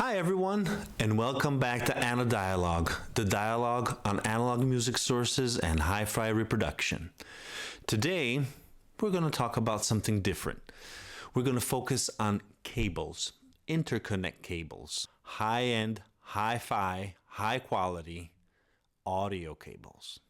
Hi everyone, and welcome back to Ana Dialogue, the dialogue on analog music sources and hi-fi reproduction. Today, we're going to talk about something different. We're going to focus on cables, interconnect cables, high-end, hi-fi, high-quality audio cables.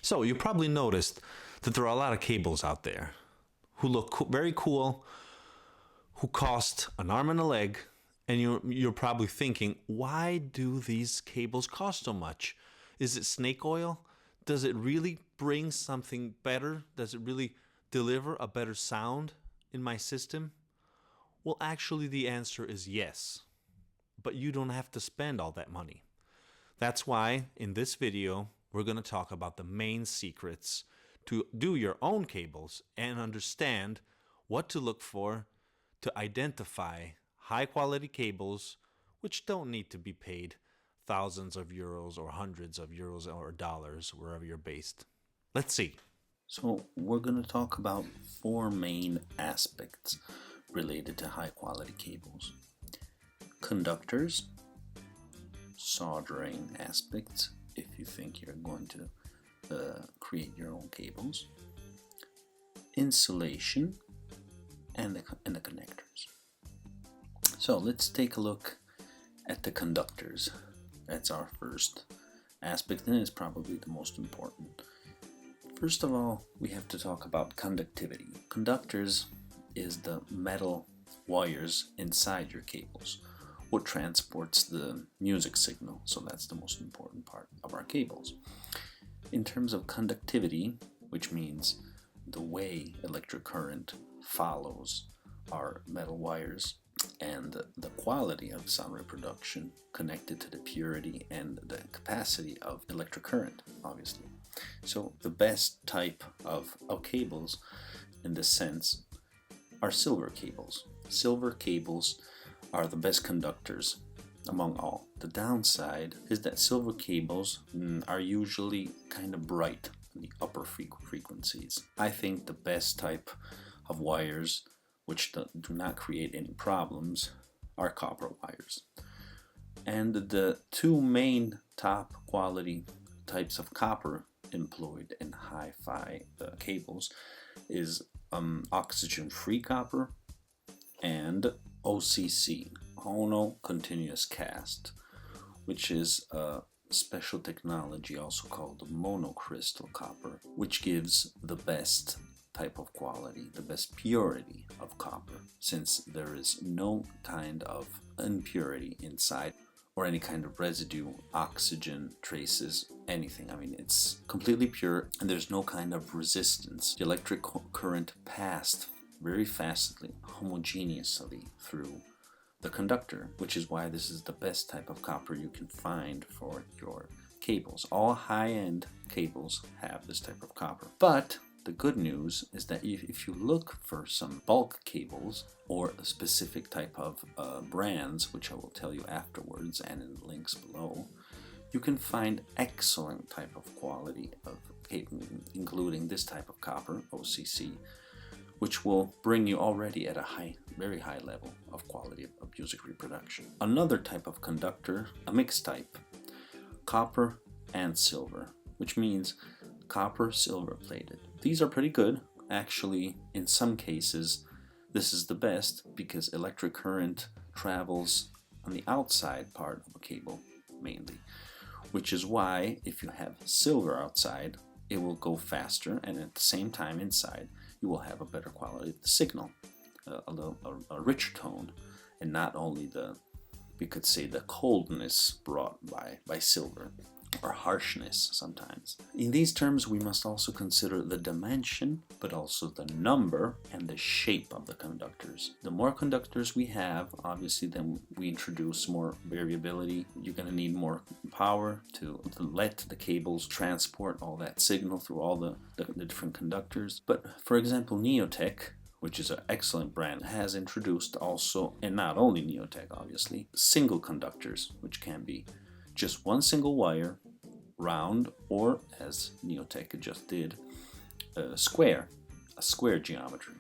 So you probably noticed that there are a lot of cables out there who look very cool, who cost an arm and a leg, and you're probably thinking, why do these cables cost so much? Is it snake oil? Does it really bring something better? Does it really deliver a better sound in my system? Well, actually the answer is yes, but you don't have to spend all that money. That's why in this video, we're going to talk about the main secrets to do your own cables and understand what to look for to identify high quality cables which don't need to be paid thousands of euros or hundreds of euros or dollars wherever you're based. Let's see. So we're going to talk about four main aspects related to high quality cables: conductors, soldering aspects, if you think you're going to create your own cables, insulation, and the connectors. So let's take a look at the conductors. That's our first aspect, and it's probably the most important. First of all, we have to talk about conductivity. Conductors is the metal wires inside your cables, what transports the music signal. So that's the most important part of our cables. In terms of conductivity, which means the way electric current follows our metal wires, and the quality of sound reproduction connected to the purity and the capacity of electric current, obviously. So the best type of cables in this sense are silver cables. Silver cables are the best conductors among all. The downside is that silver cables are usually kind of bright in the upper frequencies. I think the best type of wires which do not create any problems are copper wires. And the two main top quality types of copper employed in hi-fi cables is oxygen-free copper and OCC, Ono Continuous Cast, which is a special technology also called monocrystal copper, which gives the best type of quality, the best purity of copper, since there is no kind of impurity inside or any kind of residue, oxygen traces, anything. I mean, it's completely pure and there's no kind of resistance. The electric current passed very fastly, homogeneously through the conductor, which is why this is the best type of copper you can find for your cables. All high-end cables have this type of copper. But the good news is that if you look for some bulk cables or a specific type of brands, which I will tell you afterwards and in the links below, you can find excellent type of quality of cable, including this type of copper, OCC, which will bring you already at a very high level of quality of music reproduction. Another type of conductor, a mixed type, copper and silver, which means copper silver plated. These are pretty good. Actually, in some cases, this is the best because electric current travels on the outside part of a cable mainly, which is why if you have silver outside, it will go faster, and at the same time inside, you will have a better quality of the signal, a richer tone, and not only we could say the coldness brought by silver, or harshness sometimes. In these terms, we must also consider the dimension, but also the number and the shape of the conductors. The more conductors we have, obviously, then we introduce more variability. You're going to need more power to let the cables transport all that signal through all the different conductors. But for example, Neotech, which is an excellent brand, has introduced also, and not only Neotech obviously, single conductors, which can be just one single wire, round, or as Neotech just did, a square geometry,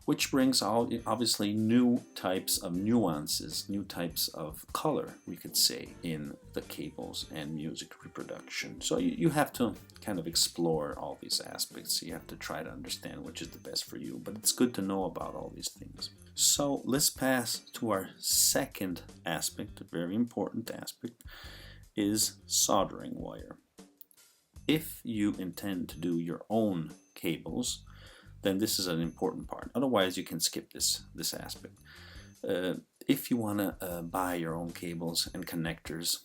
which brings out obviously new types of nuances, new types of color, we could say, in the cables and music reproduction. So you have to kind of explore all these aspects. You have to try to understand which is the best for you, but it's good to know about all these things. So let's pass to our second aspect, a very important aspect, is soldering wire. If you intend to do your own cables, then this is an important part. Otherwise, you can skip this aspect. If you want to buy your own cables and connectors,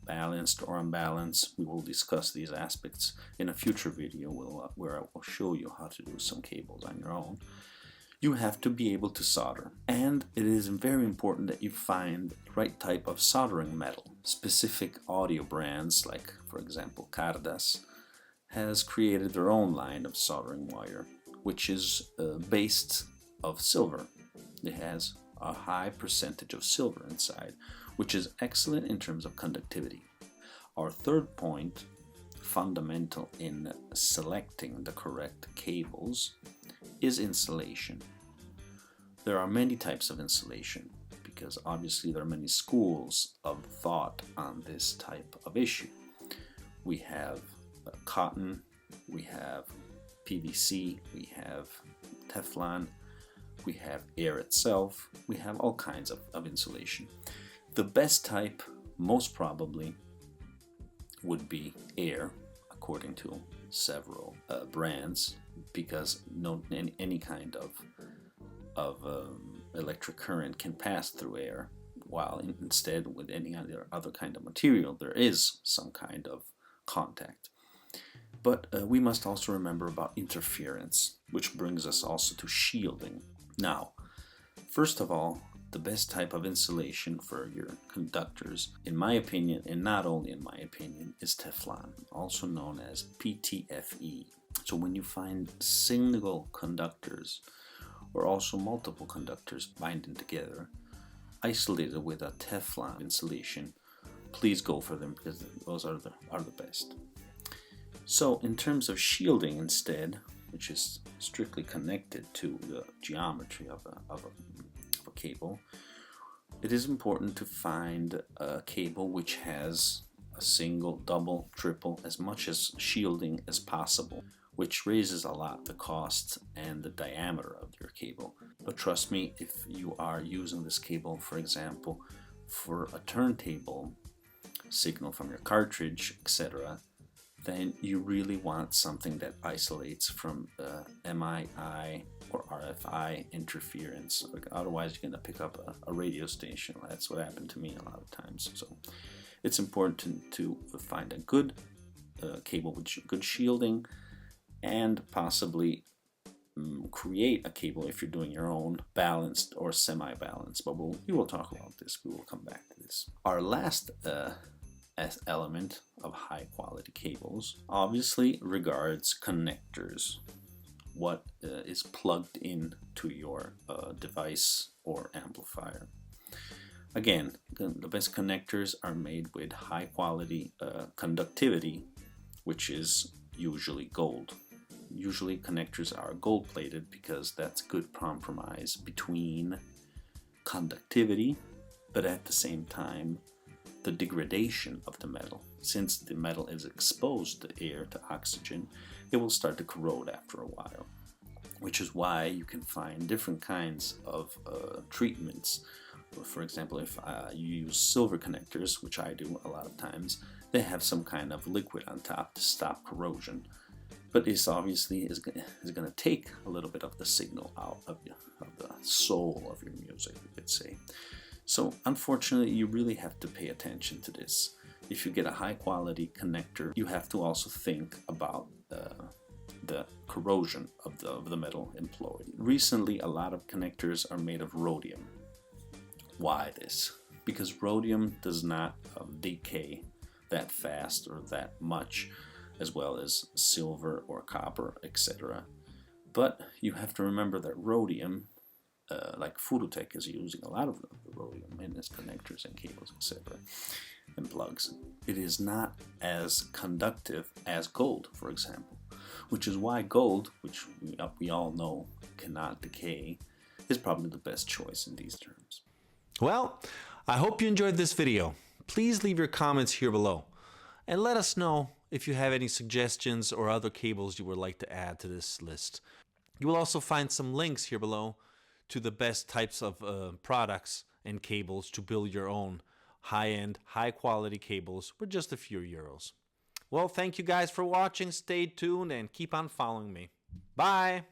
balanced or unbalanced, we will discuss these aspects in a future video where I will show you how to do some cables on your own. You have to be able to solder, and it is very important that you find the right type of soldering metal. Specific audio brands, like for example Cardas, has created their own line of soldering wire, which is based of silver. It has a high percentage of silver inside, which is excellent in terms of conductivity. Our third point, fundamental in selecting the correct cables, is insulation. There are many types of insulation, because obviously there are many schools of thought on this type of issue. We have cotton, we have PVC, we have Teflon, we have air itself, we have all kinds of insulation. The best type, most probably, would be air, according to several brands, because any kind of electric current can pass through air, while instead with any other kind of material there is some kind of contact. But we must also remember about interference, which brings us also to shielding. Now, first of all, the best type of insulation for your conductors, in my opinion, and not only in my opinion, is Teflon, also known as PTFE. So when you find single conductors, or also multiple conductors binding together, isolated with a Teflon insulation, please go for them, because those are the best. So in terms of shielding instead, which is strictly connected to the geometry of a cable, it is important to find a cable which has a single, double, triple, as much as shielding as possible, which raises a lot the cost and the diameter of your cable. But trust me, if you are using this cable, for example, for a turntable signal from your cartridge, etc., then you really want something that isolates from MII or RFI interference. Otherwise, you're going to pick up a radio station. That's what happened to me a lot of times. So it's important to find a good cable with good shielding, and possibly create a cable, if you're doing your own, balanced or semi-balanced. But we will talk about this. We will come back to this. Our last element of high quality cables obviously regards connectors. What is plugged in to your device or amplifier. Again, the best connectors are made with high quality conductivity, which is usually gold. Usually connectors are gold plated because that's good compromise between conductivity, but at the same time the degradation of the metal. Since the metal is exposed to air, to oxygen, it will start to corrode after a while, which is why you can find different kinds of treatments. For example, if you use silver connectors, which I do a lot of times, they have some kind of liquid on top to stop corrosion. But this obviously is going to take a little bit of the signal out of the soul of your music, you could say. So unfortunately, you really have to pay attention to this. If you get a high quality connector, you have to also think about the corrosion of the metal employed. Recently, a lot of connectors are made of rhodium. Why this? Because rhodium does not decay that fast or that much, as well as silver or copper, etc. But you have to remember that rhodium, like Furutech is using a lot of the rhodium in its connectors and cables, etc. and plugs. It is not as conductive as gold, for example, which is why gold, which we all know cannot decay, is probably the best choice in these terms. Well, I hope you enjoyed this video. Please leave your comments here below and let us know if you have any suggestions or other cables you would like to add to this list. You will also find some links here below to the best types of products and cables to build your own high-end, high-quality cables with just a few euros. Well, thank you guys for watching. Stay tuned and keep on following me. Bye!